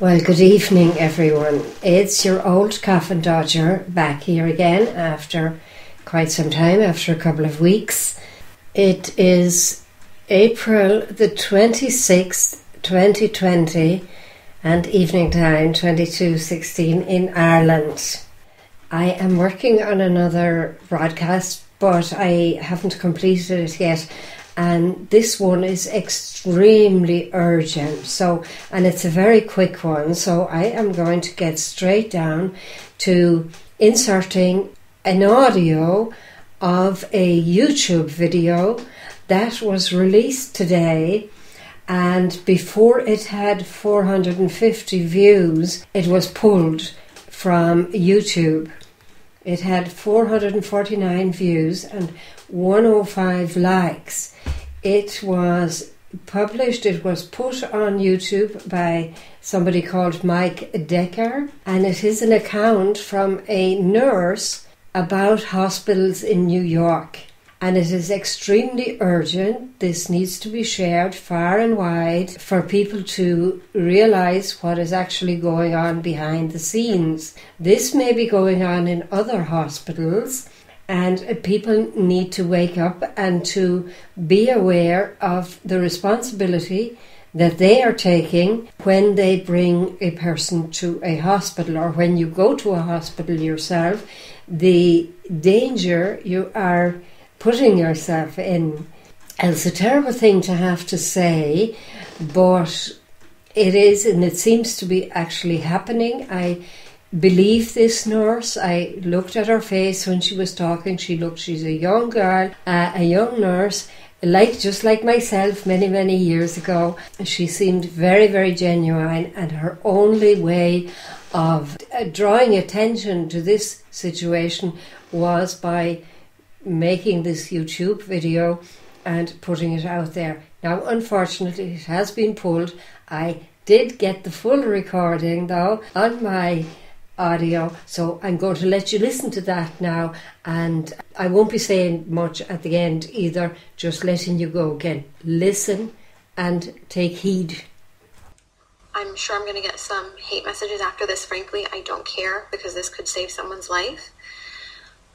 Well, good evening, everyone. It's your old coffin dodger back here again after quite some time, after a couple of weeks. It is April the 26th, 2020, and evening time 22:16 in Ireland. I am working on another broadcast, but I haven't completed it yet. And this one is extremely urgent, and it's a very quick one, so I am going to get straight down to inserting an audio of a YouTube video that was released today, and before it had 450 views, it was pulled from YouTube. It had 449 views and 105 likes. It was published, it was put on YouTube by somebody called Mike Decker, and it is an account from a nurse about hospitals in New York. And it is extremely urgent. This needs to be shared far and wide for people to realise what is actually going on behind the scenes. This may be going on in other hospitals, and people need to wake up and to be aware of the responsibility that they are taking when they bring a person to a hospital, or when you go to a hospital yourself, the danger you are putting yourself in. And it's a terrible thing to have to say, but it is, and it seems to be actually happening. I believe this nurse. I looked at her face when she was talking. She's a young girl, a young nurse, just like myself many years ago. She seemed very, very genuine, and her only way of drawing attention to this situation was by making this YouTube video and putting it out there. Now, unfortunately, it has been pulled. I did get the full recording, though, on my audio, so I'm going to let you listen to that now, and I won't be saying much at the end either, just letting you go again. Listen and take heed. I'm sure I'm going to get some hate messages after this. Frankly, I don't care, because this could save someone's life.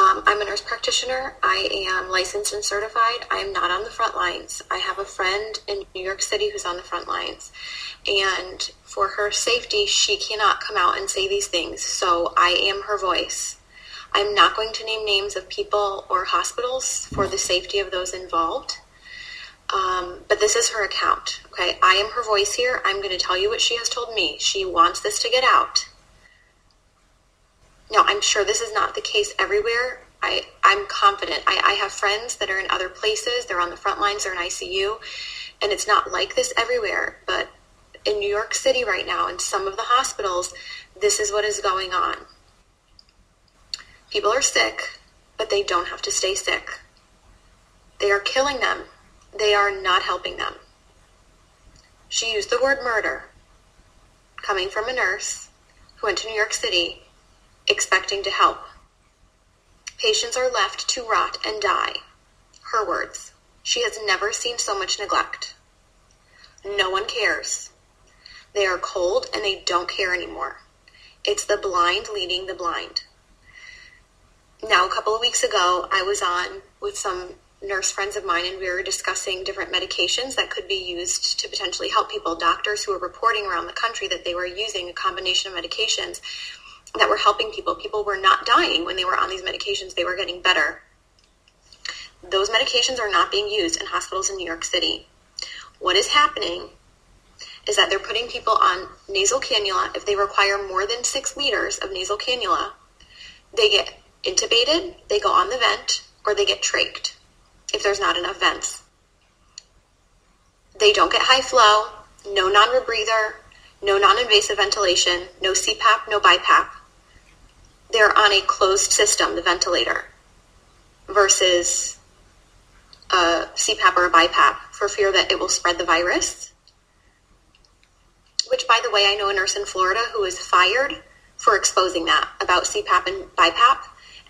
I'm a nurse practitioner. I am licensed and certified. I am not on the front lines. I have a friend in New York City who's on the front lines, and for her safety, she cannot come out and say these things, so I am her voice. I'm not going to name names of people or hospitals for the safety of those involved, but this is her account, okay? I am her voice here. I'm going to tell you what she has told me. She wants this to get out. Now, I'm sure this is not the case everywhere. I'm confident. I have friends that are in other places. They're on the front lines. They're in ICU. And it's not like this everywhere. But in New York City right now, in some of the hospitals, this is what is going on. People are sick, but they don't have to stay sick. They are killing them. They are not helping them. She used the word murder, coming from a nurse who went to New York City expecting to help. Patients are left to rot and die. Her words. She has never seen so much neglect. No one cares. They are cold and they don't care anymore. It's the blind leading the blind. Now, a couple of weeks ago, I was on with some nurse friends of mine, and we were discussing different medications that could be used to potentially help people. Doctors who were reporting around the country that they were using a combination of medications that were helping people. People were not dying when they were on these medications. They were getting better. Those medications are not being used in hospitals in New York City. What is happening is that they're putting people on nasal cannula. If they require more than 6 liters of nasal cannula, they get intubated, they go on the vent, or they get trached if there's not enough vents. They don't get high flow, no non-rebreather, no non-invasive ventilation, no CPAP, no BiPAP. They're on a closed system, the ventilator, versus a CPAP or a BiPAP, for fear that it will spread the virus. Which, by the way, I know a nurse in Florida who was fired for exposing that about CPAP and BiPAP,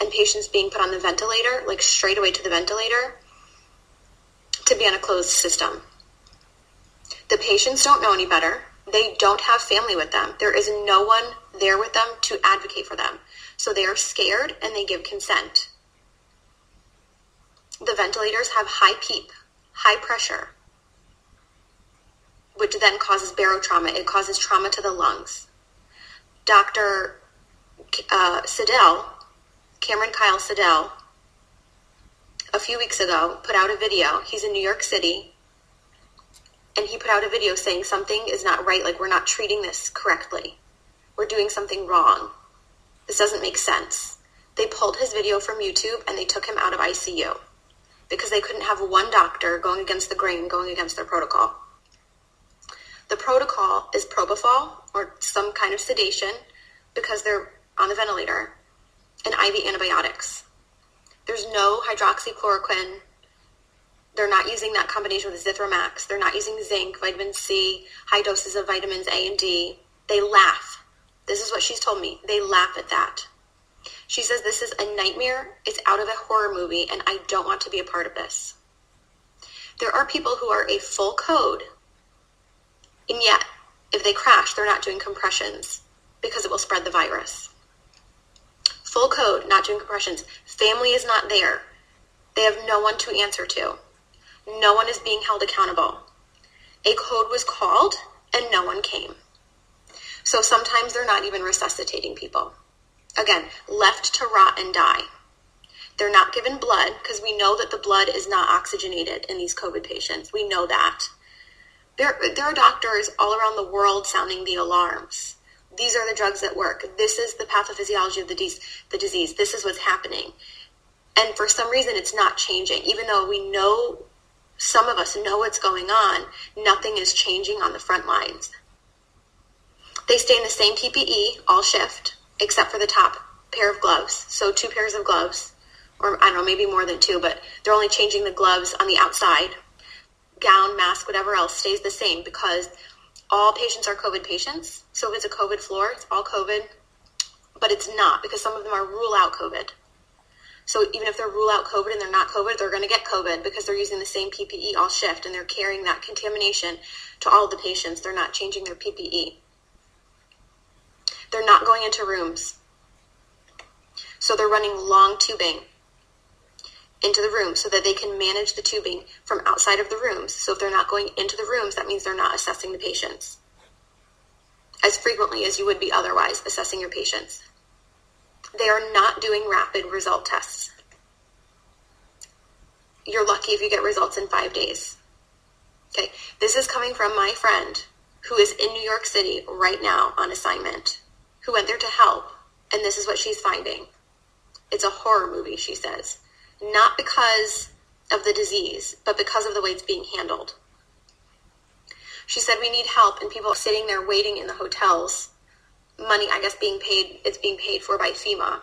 and patients being put on the ventilator, like straight away to the ventilator, to be on a closed system. The patients don't know any better. They don't have family with them. There is no one there with them to advocate for them. So they are scared and they give consent. The ventilators have high PEEP, high pressure, which then causes barotrauma. It causes trauma to the lungs. Dr. Siddell, Cameron Kyle Siddell, a few weeks ago put out a video. He's in New York City, and he put out a video saying something is not right, like we're not treating this correctly. We're doing something wrong. This doesn't make sense. They pulled his video from YouTube and they took him out of ICU because they couldn't have one doctor going against the grain, going against their protocol. The protocol is propofol or some kind of sedation because they're on the ventilator and IV antibiotics. There's no hydroxychloroquine. They're not using that combination with Zithromax. They're not using zinc, vitamin C, high doses of vitamins A and D. They laugh. This is what she's told me. They laugh at that. She says this is a nightmare. It's out of a horror movie, and I don't want to be a part of this. There are people who are a full code, and yet if they crash, they're not doing compressions because it will spread the virus. Full code, not doing compressions. Family is not there. They have no one to answer to. No one is being held accountable. A code was called and no one came. So sometimes they're not even resuscitating people. Again, left to rot and die. They're not given blood because we know that the blood is not oxygenated in these COVID patients. We know that. There are doctors all around the world sounding the alarms. These are the drugs that work. This is the pathophysiology of the disease. This is what's happening. And for some reason, it's not changing. Even though we know, some of us know what's going on, nothing is changing on the front lines. They stay in the same PPE all shift, except for the top pair of gloves. So 2 pairs of gloves, or I don't know, maybe more than 2, but they're only changing the gloves on the outside. Gown, mask, whatever else stays the same because all patients are COVID patients. So if it's a COVID floor, it's all COVID, but it's not because some of them are rule out COVID. So even if they're rule out COVID and they're not COVID, they're going to get COVID because they're using the same PPE all shift and they're carrying that contamination to all the patients. They're not changing their PPE. They're not going into rooms. So they're running long tubing into the room so that they can manage the tubing from outside of the rooms. So if they're not going into the rooms, that means they're not assessing the patients as frequently as you would be otherwise assessing your patients. They are not doing rapid result tests. You're lucky if you get results in 5 days. Okay, this is coming from my friend who is in New York City right now on assignment, who went there to help, and this is what she's finding. It's a horror movie, she says. Not because of the disease, but because of the way it's being handled. She said we need help, and people are sitting there waiting in the hotels. Money, I guess, it's being paid for by FEMA,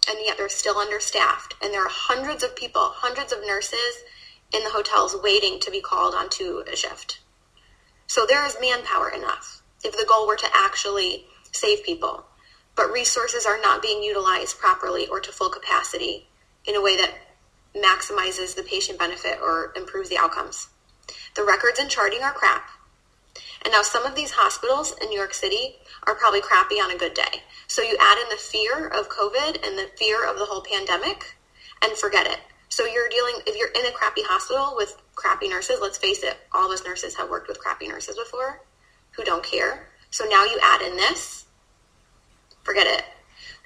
and yet they're still understaffed. And there are hundreds of people, hundreds of nurses in the hotels waiting to be called onto a shift. So there is manpower enough if the goal were to actually save people. But resources are not being utilized properly or to full capacity in a way that maximizes the patient benefit or improves the outcomes. The records and charting are crap. And now some of these hospitals in New York City are probably crappy on a good day. So you add in the fear of COVID and the fear of the whole pandemic and forget it. So if you're in a crappy hospital with crappy nurses, let's face it, all of us nurses have worked with crappy nurses before who don't care. So now you add in this, forget it.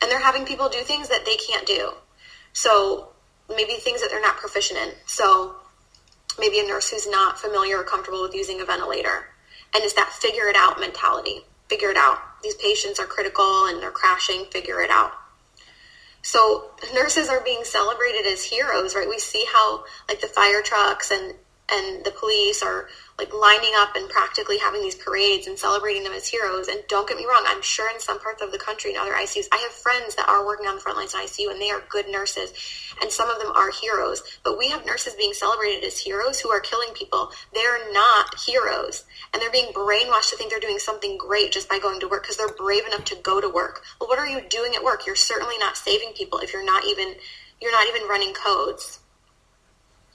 And they're having people do things that they can't do. So maybe things that they're not proficient in. So maybe a nurse who's not familiar or comfortable with using a ventilator. And it's that figure it out mentality. Figure it out. These patients are critical and they're crashing. Figure it out. So nurses are being celebrated as heroes, right? We see how like the fire trucks and the police are like lining up and practically having these parades and celebrating them as heroes. And don't get me wrong, I'm sure in some parts of the country in other ICUs, I have friends that are working on the front lines in ICU and they are good nurses and some of them are heroes. But we have nurses being celebrated as heroes who are killing people. They're not heroes and they're being brainwashed to think they're doing something great just by going to work because they're brave enough to go to work. Well, what are you doing at work? You're certainly not saving people if you're not even running codes.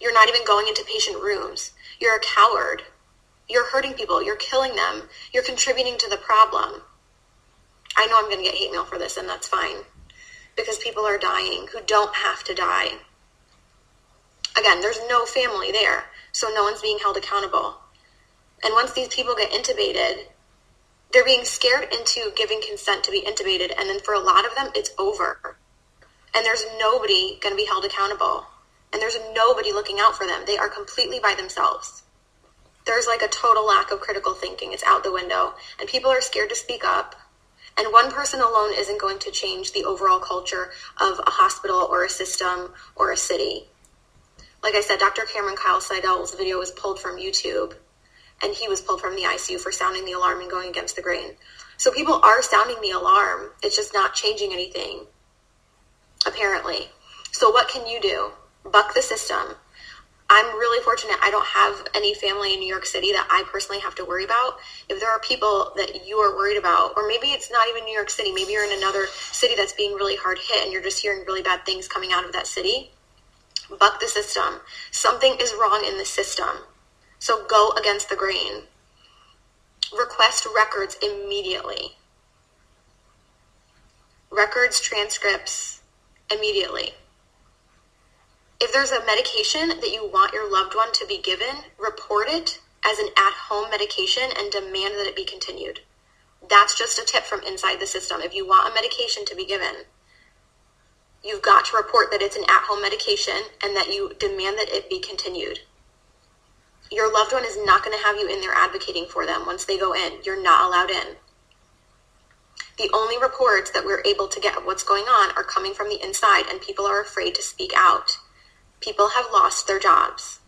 You're not even going into patient rooms. You're a coward. You're hurting people. You're killing them. You're contributing to the problem. I know I'm going to get hate mail for this, and that's fine. Because people are dying who don't have to die. Again, there's no family there, so no one's being held accountable. And once these people get intubated, they're being scared into giving consent to be intubated, and then for a lot of them, it's over. And there's nobody going to be held accountable. And there's nobody looking out for them. They are completely by themselves. There's like a total lack of critical thinking. It's out the window. And people are scared to speak up. And one person alone isn't going to change the overall culture of a hospital or a system or a city. Like I said, Dr. Cameron Kyle Seidel's video was pulled from YouTube. And he was pulled from the ICU for sounding the alarm and going against the grain. So people are sounding the alarm. It's just not changing anything, apparently. So what can you do? Buck the system. I'm really fortunate I don't have any family in New York City that I personally have to worry about. If there are people that you are worried about, or maybe it's not even New York City, maybe you're in another city that's being really hard hit and you're just hearing really bad things coming out of that city, buck the system. Something is wrong in the system. So go against the grain. Request records immediately. Records, transcripts, immediately. If there's a medication that you want your loved one to be given, report it as an at-home medication and demand that it be continued. That's just a tip from inside the system. If you want a medication to be given, you've got to report that it's an at-home medication and that you demand that it be continued. Your loved one is not going to have you in there advocating for them once they go in. You're not allowed in. The only reports that we're able to get of what's going on are coming from the inside, and people are afraid to speak out. People have lost their jobs.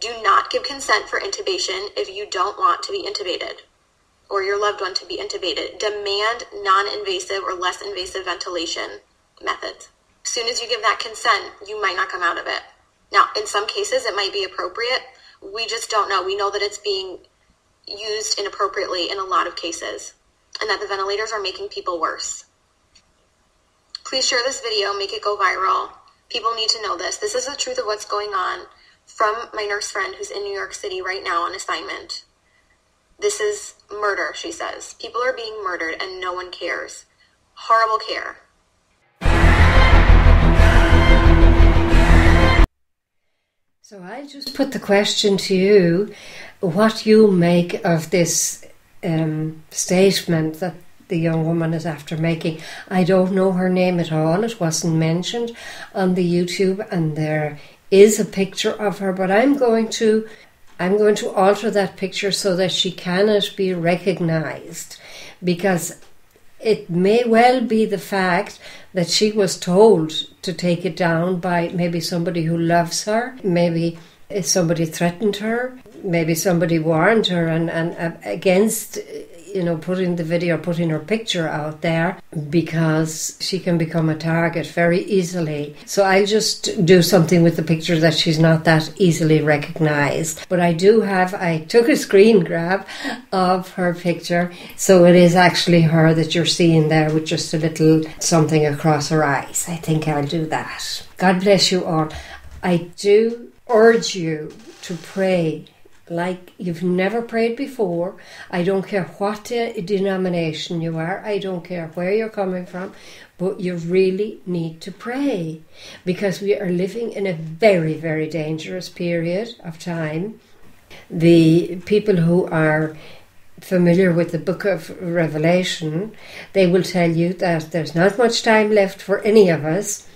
Do not give consent for intubation if you don't want to be intubated or your loved one to be intubated. Demand non-invasive or less invasive ventilation methods. As soon as you give that consent, you might not come out of it. Now, in some cases, it might be appropriate. We just don't know. We know that it's being used inappropriately in a lot of cases and that the ventilators are making people worse. Please share this video, make it go viral. People need to know this. This is the truth of what's going on from my nurse friend who's in New York City right now on assignment. This is murder, she says. People are being murdered and no one cares. Horrible care. So I just put the question to you, what you make of this statement that the young woman is after making. I don't know her name at all. It wasn't mentioned on the YouTube, and there is a picture of her, but I'm going to alter that picture so that she cannot be recognized, because it may well be the fact that she was told to take it down by maybe somebody who loves her, maybe somebody threatened her, maybe somebody warned her and against putting the video, putting her picture out there, because she can become a target very easily. So I'll just do something with the picture that she's not that easily recognized. But I took a screen grab of her picture, so it is actually her that you're seeing there with just a little something across her eyes. I think I'll do that. God bless you all. I do urge you to pray like you've never prayed before. I don't care what denomination you are. I don't care where you're coming from. But you really need to pray, because we are living in a very, very dangerous period of time. The people who are familiar with the book of Revelation, they will tell you that there's not much time left for any of us.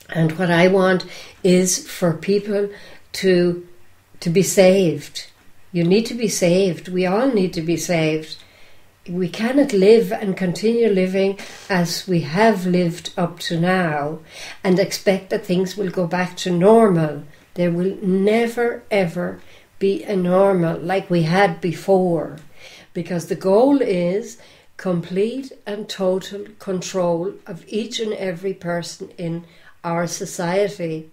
And what I want is for people to be saved. You need to be saved. We all need to be saved. We cannot live and continue living as we have lived up to now and expect that things will go back to normal. There will never, ever be a normal like we had before, because the goal is complete and total control of each and every person in our society.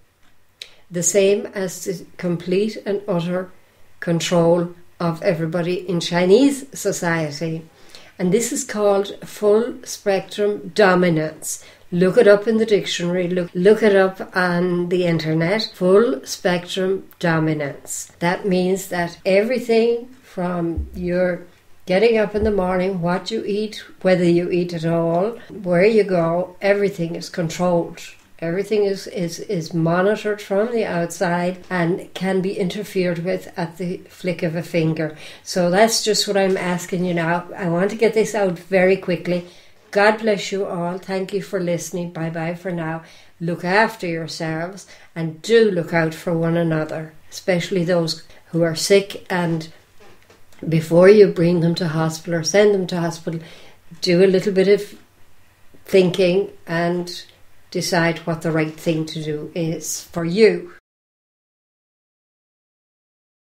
The same as the complete and utter control of everybody in Chinese society. And this is called full spectrum dominance. Look it up in the dictionary, look it up on the internet. Full spectrum dominance. That means that everything from your getting up in the morning, what you eat, whether you eat at all, where you go, everything is controlled. Everything is monitored from the outside and can be interfered with at the flick of a finger. So that's just what I'm asking you now. I want to get this out very quickly. God bless you all. Thank you for listening. Bye-bye for now. Look after yourselves and do look out for one another, especially those who are sick. And before you bring them to hospital or send them to hospital, do a little bit of thinking and decide what the right thing to do is for you.